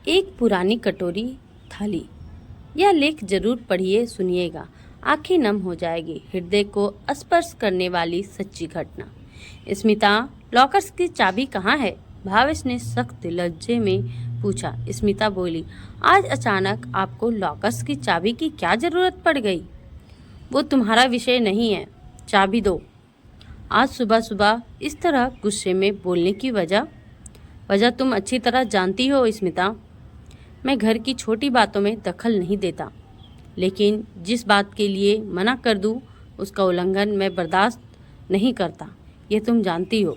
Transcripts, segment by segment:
एक पुरानी कटोरी थाली। यह लेख जरूर पढ़िए, सुनिएगा, आंखें नम हो जाएगी। हृदय को स्पर्श करने वाली सच्ची घटना। स्मिता, लॉकर्स की चाबी कहाँ है? भावेश ने सख्त लहजे में पूछा। स्मिता बोली, आज अचानक आपको लॉकर्स की चाबी की क्या जरूरत पड़ गई? वो तुम्हारा विषय नहीं है, चाबी दो। आज सुबह सुबह इस तरह गुस्से में बोलने की वजह तुम अच्छी तरह जानती हो स्मिता। मैं घर की छोटी बातों में दखल नहीं देता, लेकिन जिस बात के लिए मना कर दूं, उसका उल्लंघन मैं बर्दाश्त नहीं करता, ये तुम जानती हो।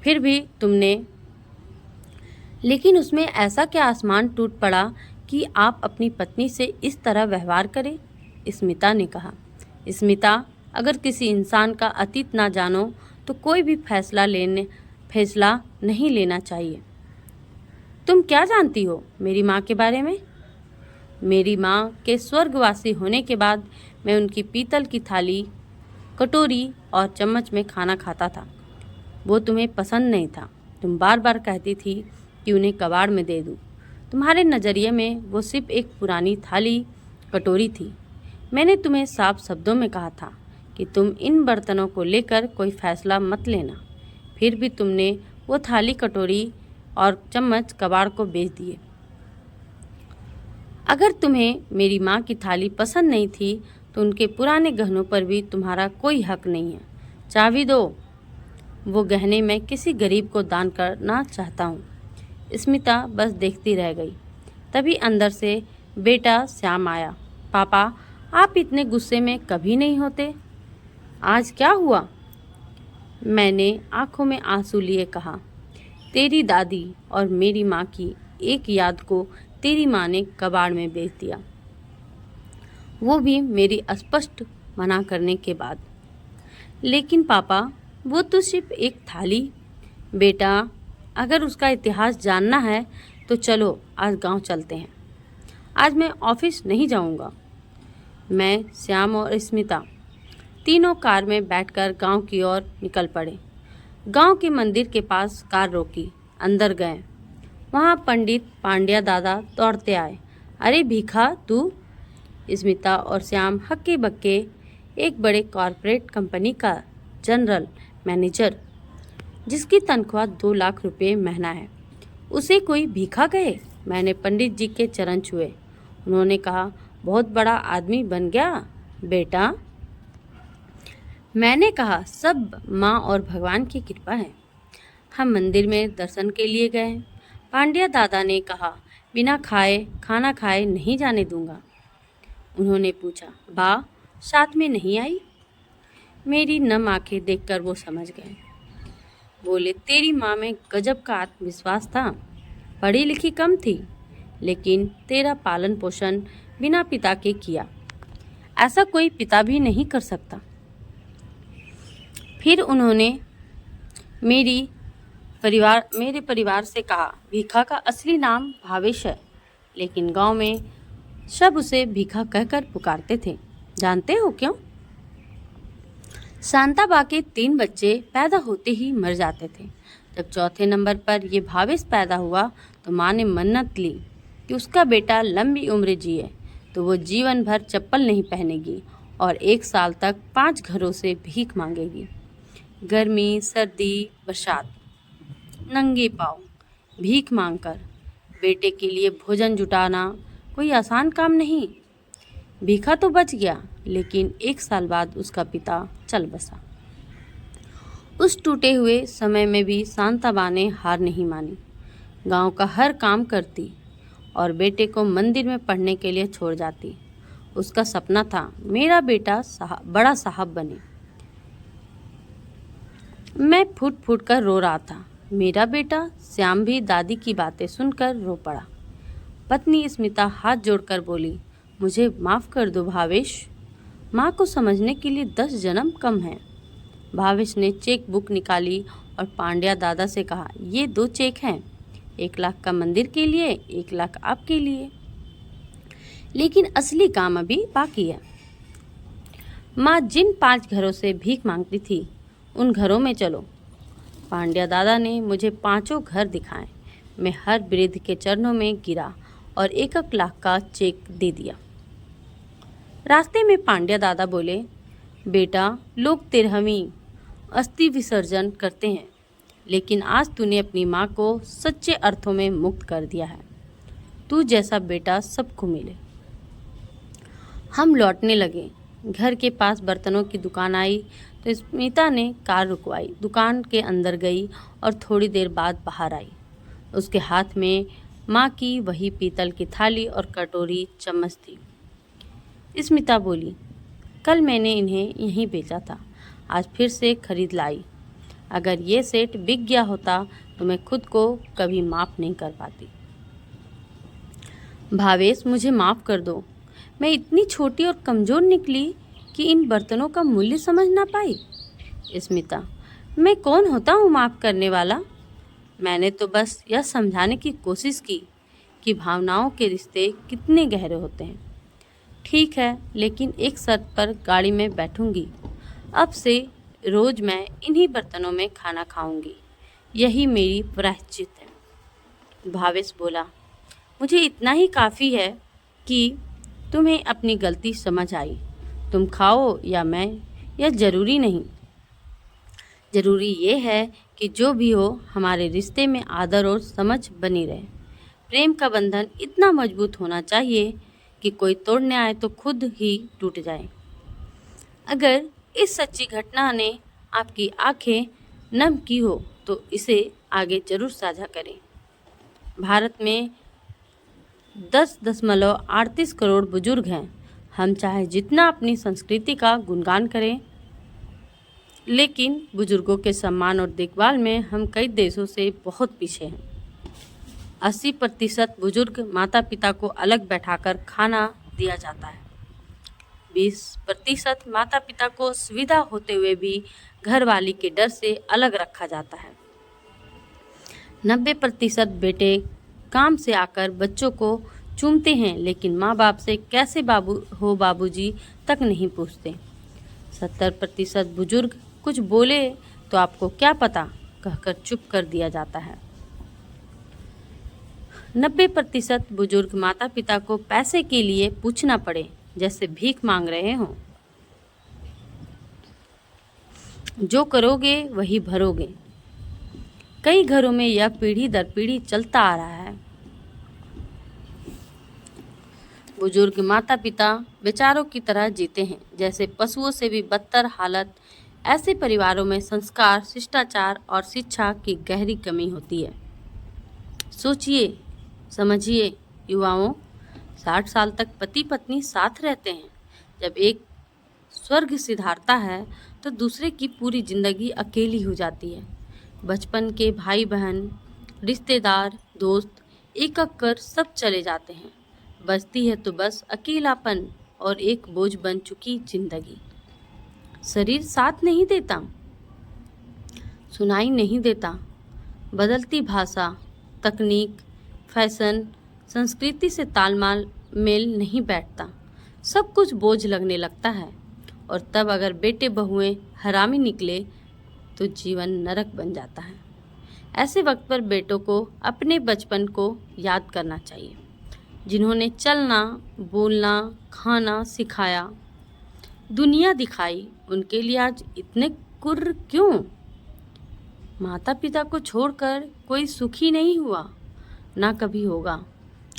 फिर भी तुमने लेकिन उसमें ऐसा क्या आसमान टूट पड़ा कि आप अपनी पत्नी से इस तरह व्यवहार करें? स्मिता ने कहा। स्मिता, अगर किसी इंसान का अतीत ना जानो तो कोई भी फैसला नहीं लेना चाहिए। तुम क्या जानती हो मेरी माँ के बारे में? मेरी माँ के स्वर्गवासी होने के बाद मैं उनकी पीतल की थाली, कटोरी और चम्मच में खाना खाता था। वो तुम्हें पसंद नहीं था। तुम बार बार कहती थी कि उन्हें कबाड़ में दे दूँ। तुम्हारे नज़रिए में वो सिर्फ एक पुरानी थाली, कटोरी थी। मैंने तुम्हें साफ शब्दों में कहा था कि तुम इन बर्तनों को लेकर कोई फैसला मत लेना। फिर भी तुमने वो थाली, कटोरी और चम्मच कबाड़ को बेच दिए। अगर तुम्हें मेरी माँ की थाली पसंद नहीं थी तो उनके पुराने गहनों पर भी तुम्हारा कोई हक नहीं है। चाबी दो। वो गहने मैं किसी गरीब को दान करना चाहता हूँ। स्मिता बस देखती रह गई। तभी अंदर से बेटा श्याम आया। पापा, आप इतने गुस्से में कभी नहीं होते, आज क्या हुआ? मैंने आंखों में आंसू लिए कहा, तेरी दादी और मेरी माँ की एक याद को तेरी माँ ने कबाड़ में बेच दिया, वो भी मेरी स्पष्ट मना करने के बाद। लेकिन पापा, वो तो सिर्फ एक थाली। बेटा, अगर उसका इतिहास जानना है तो चलो आज गांव चलते हैं। आज मैं ऑफिस नहीं जाऊंगा। मैं, श्याम और स्मिता तीनों कार में बैठकर गांव की ओर निकल पड़े। गांव के मंदिर के पास कार रोकी, अंदर गए। वहां पंडित पांड्या दादा दौड़ते आए। अरे भीखा, तू? स्मिता और श्याम हक्के बक्के, एक बड़े कॉरपोरेट कंपनी का जनरल मैनेजर जिसकी तनख्वाह 2 लाख रुपए महीना है, उसे कोई भीखा कहे? मैंने पंडित जी के चरण छुए। उन्होंने कहा, बहुत बड़ा आदमी बन गया बेटा। मैंने कहा, सब माँ और भगवान की कृपा है। हम मंदिर में दर्शन के लिए गए। पांड्या दादा ने कहा, बिना खाना खाए नहीं जाने दूंगा। उन्होंने पूछा, बा साथ में नहीं आई? मेरी नम आंखें देखकर वो समझ गए। बोले, तेरी माँ में गजब का आत्मविश्वास था। पढ़ी लिखी कम थी, लेकिन तेरा पालन पोषण बिना पिता के किया। ऐसा कोई पिता भी नहीं कर सकता। फिर उन्होंने मेरे परिवार से कहा, भीखा का असली नाम भावेश है, लेकिन गांव में सब उसे भीखा कहकर पुकारते थे। जानते हो क्यों? शांताबा के 3 बच्चे पैदा होते ही मर जाते थे। जब चौथे नंबर पर ये भावेश पैदा हुआ तो माँ ने मन्नत ली कि उसका बेटा लंबी उम्र जिए तो वो जीवन भर चप्पल नहीं पहनेगी और 1 साल तक 5 घरों से भीख मांगेगी। गर्मी, सर्दी, बरसात, नंगे पाँव भीख मांगकर बेटे के लिए भोजन जुटाना कोई आसान काम नहीं। भीखा तो बच गया, लेकिन 1 साल बाद उसका पिता चल बसा। उस टूटे हुए समय में भी शांताबा ने हार नहीं मानी। गांव का हर काम करती और बेटे को मंदिर में पढ़ने के लिए छोड़ जाती। उसका सपना था मेरा बेटा बड़ा साहब बने। मैं फूट फूट कर रो रहा था। मेरा बेटा श्याम भी दादी की बातें सुनकर रो पड़ा। पत्नी स्मिता हाथ जोड़कर बोली, मुझे माफ़ कर दो भावेश, माँ को समझने के लिए 10 जन्म कम है। भावेश ने चेक बुक निकाली और पांड्या दादा से कहा, ये 2 चेक हैं, 1 लाख का मंदिर के लिए, 1 लाख आपके लिए, लेकिन असली काम अभी बाकी है। माँ जिन 5 घरों से भीख मांगती थी उन घरों में चलो। पांड्या दादा ने मुझे 5 घर दिखाए। मैं हर वृद्ध के चरणों में गिरा और 1-1 लाख का चेक दे दिया। रास्ते में पांड्या दादा बोले, बेटा, लोग 13वीं अस्थि विसर्जन करते हैं, लेकिन आज तूने अपनी माँ को सच्चे अर्थों में मुक्त कर दिया है। तू जैसा बेटा सबको मिले। हम लौटने लगे। घर के पास बर्तनों की दुकान आई तो स्मिता ने कार रुकवाई, दुकान के अंदर गई और थोड़ी देर बाद बाहर आई। उसके हाथ में माँ की वही पीतल की थाली और कटोरी चम्मच थी। स्मिता बोली, कल मैंने इन्हें यहीं बेचा था, आज फिर से खरीद लाई। अगर ये सेट बिक गया होता तो मैं खुद को कभी माफ़ नहीं कर पाती। भावेश, मुझे माफ़ कर दो। मैं इतनी छोटी और कमज़ोर निकली कि इन बर्तनों का मूल्य समझ ना पाई। स्मिता, मैं कौन होता हूँ माफ़ करने वाला? मैंने तो बस यह समझाने की कोशिश की कि भावनाओं के रिश्ते कितने गहरे होते हैं। ठीक है, लेकिन एक शर्त पर गाड़ी में बैठूंगी। अब से रोज़ मैं इन्हीं बर्तनों में खाना खाऊंगी। यही मेरी प्रायश्चित है। भावेश बोला, मुझे इतना ही काफ़ी है कि तुम्हें अपनी गलती समझ आई। तुम खाओ या मैं, यह ज़रूरी नहीं। ज़रूरी ये है कि जो भी हो, हमारे रिश्ते में आदर और समझ बनी रहे। प्रेम का बंधन इतना मजबूत होना चाहिए कि कोई तोड़ने आए तो खुद ही टूट जाए। अगर इस सच्ची घटना ने आपकी आंखें नम की हो तो इसे आगे जरूर साझा करें। भारत में 10.38 करोड़ बुजुर्ग हैं। हम चाहे जितना अपनी संस्कृति का गुणगान करें, लेकिन बुजुर्गों के सम्मान और देखभाल में हम कई देशों से बहुत पीछे हैं। 80% बुजुर्ग माता पिता को अलग बैठाकर खाना दिया जाता है। 20% माता पिता को सुविधा होते हुए भी घरवाली के डर से अलग रखा जाता है। 90% बेटे काम से आकर बच्चों को चूमते हैं, लेकिन माँ बाप से कैसे बाबूजी तक नहीं पूछते। 70% बुजुर्ग कुछ बोले तो आपको क्या पता कहकर चुप कर दिया जाता है। 90% बुजुर्ग माता पिता को पैसे के लिए पूछना पड़े जैसे भीख मांग रहे हों। जो करोगे वही भरोगे। कई घरों में यह पीढ़ी दर पीढ़ी चलता आ रहा है। बुजुर्ग माता पिता बेचारों की तरह जीते हैं, जैसे पशुओं से भी बदतर हालत। ऐसे परिवारों में संस्कार, शिष्टाचार और शिक्षा की गहरी कमी होती है। सोचिए, समझिए युवाओं, 60 साल तक पति पत्नी साथ रहते हैं। जब एक स्वर्ग सिधारता है तो दूसरे की पूरी जिंदगी अकेली हो जाती है। बचपन के भाई बहन, रिश्तेदार, दोस्त एक एक कर सब चले जाते हैं। बचती है तो बस अकेलापन और एक बोझ बन चुकी जिंदगी। शरीर साथ नहीं देता, सुनाई नहीं देता। बदलती भाषा, तकनीक, फैशन, संस्कृति से तालमेल नहीं बैठता। सब कुछ बोझ लगने लगता है। और तब अगर बेटे बहुएं हरामी निकले तो जीवन नरक बन जाता है। ऐसे वक्त पर बेटों को अपने बचपन को याद करना चाहिए, जिन्होंने चलना, बोलना, खाना सिखाया, दुनिया दिखाई। उनके लिए आज इतने कुर्र क्यों? माता पिता को छोड़कर कोई सुखी नहीं हुआ, ना कभी होगा।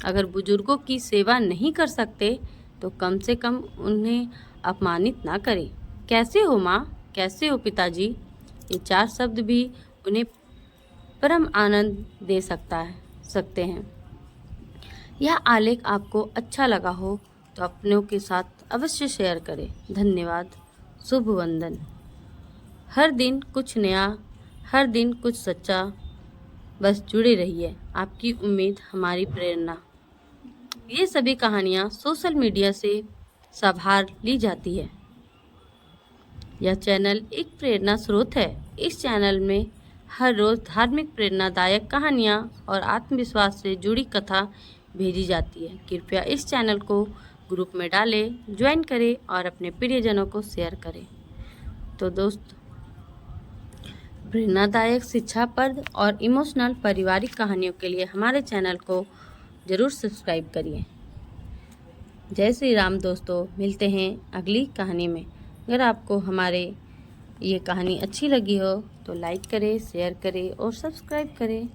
अगर बुजुर्गों की सेवा नहीं कर सकते तो कम से कम उन्हें अपमानित ना करें। कैसे हो माँ, कैसे हो पिताजी, ये 4 शब्द भी उन्हें परम आनंद दे सकते हैं। यह आलेख आपको अच्छा लगा हो तो अपनों के साथ अवश्य शेयर करें। धन्यवाद। शुभ वंदन। हर दिन कुछ नया, हर दिन कुछ सच्चा। बस जुड़े रहिए, आपकी उम्मीद हमारी प्रेरणा। ये सभी कहानियाँ सोशल मीडिया से संभाल ली जाती है। यह चैनल एक प्रेरणा स्रोत है। इस चैनल में हर रोज़ धार्मिक प्रेरणादायक कहानियाँ और आत्मविश्वास से जुड़ी कथा भेजी जाती है। कृपया इस चैनल को ग्रुप में डालें, ज्वाइन करें और अपने प्रियजनों को शेयर करें। तो दोस्त, प्रेरणादायक, शिक्षाप्रद और इमोशनल पारिवारिक कहानियों के लिए हमारे चैनल को ज़रूर सब्सक्राइब करिए। जय श्री राम दोस्तों, मिलते हैं अगली कहानी में। अगर आपको हमारे ये कहानी अच्छी लगी हो तो लाइक करें, शेयर करें और सब्सक्राइब करें।